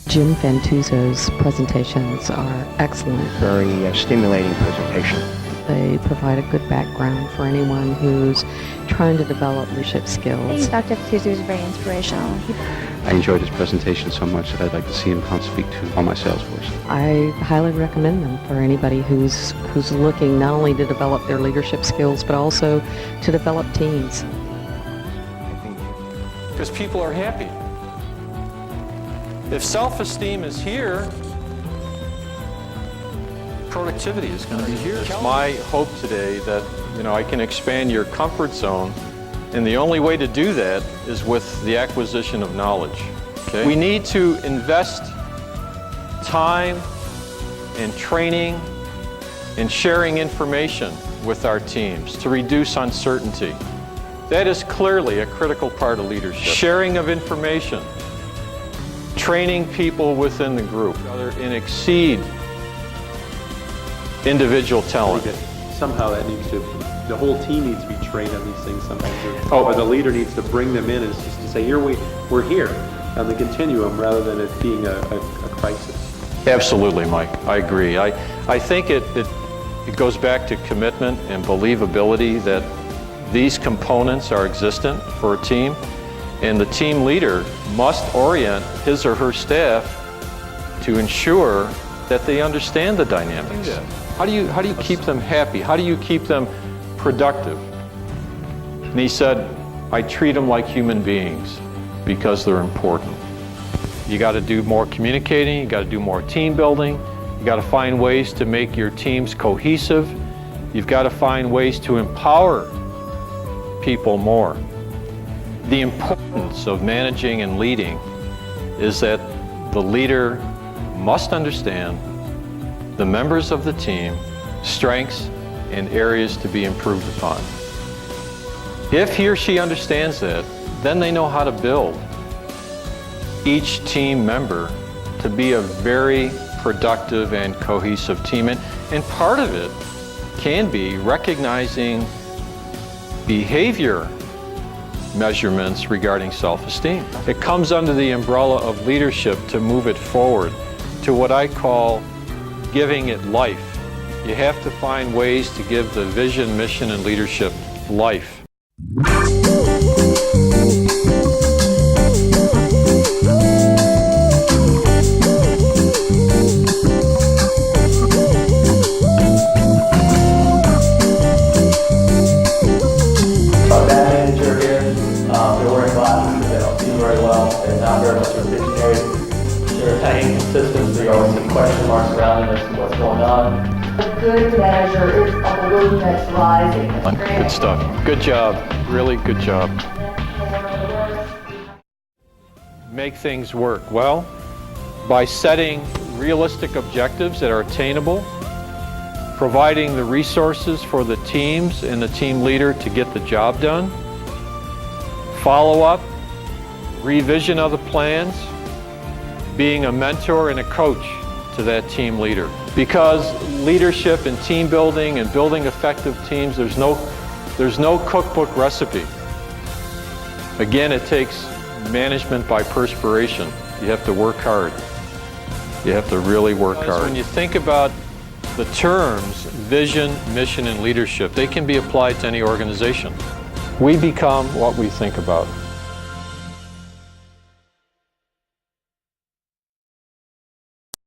Jim Fantauzzo's presentations are excellent. Very stimulating presentation. They provide a good background for anyone who's trying to develop leadership I skills. think Dr. Fantauzzo is very inspirational. I enjoyed his presentation so much that I'd like to see him come speak to all my sales force. I highly recommend them for anybody who's looking not only to develop their leadership skills, but also to develop teams. Because people are happy. If self-esteem is here, productivity is going to be here. It's my hope today that, I can expand your comfort zone, and the only way to do that is with the acquisition of knowledge. Okay? We need to invest time and training and sharing information with our teams to reduce uncertainty. That is clearly a critical part of leadership. Sharing of information, training people within the group, and exceed individual talent. Somehow that needs to, the whole team needs to be trained on these things sometimes. Or the leader needs to bring them in and just to say, here we're here on the continuum rather than it being a crisis. Absolutely, Mike. I agree. I think it goes back to commitment and believability that these components are existent for a team, and the team leader must orient his or her staff to ensure that they understand the dynamics. How do you keep them happy? How do you keep them productive? And he said, I treat them like human beings because they're important. You got to do more communicating, you got to do more team building, you got to find ways to make your teams cohesive, you've got to find ways to empower people more. The importance of managing and leading is that the leader must understand the members of the team, strengths, and areas to be improved upon. If he or she understands that, then they know how to build each team member to be a very productive and cohesive team. And part of it can be recognizing behavior measurements regarding self-esteem. It comes under the umbrella of leadership to move it forward to what I call giving it life. You have to find ways to give the vision, mission, and leadership life. They're wearing glasses because they don't see very well. They're not very much of a visionary. They're kind of inconsistent, so you always see question marks around them as to what's going on. A good measure is a balloon that's rising. Good stuff. Good job. Really good job. Make things work. Well, by setting realistic objectives that are attainable, providing the resources for the teams and the team leader to get the job done, follow-up, revision of the plans, being a mentor and a coach to that team leader. Because leadership and team building and building effective teams, there's no cookbook recipe. Again, it takes management by perspiration. You have to work hard. You have to really work hard. When you think about the terms vision, mission, and leadership, they can be applied to any organization. We become what we think about.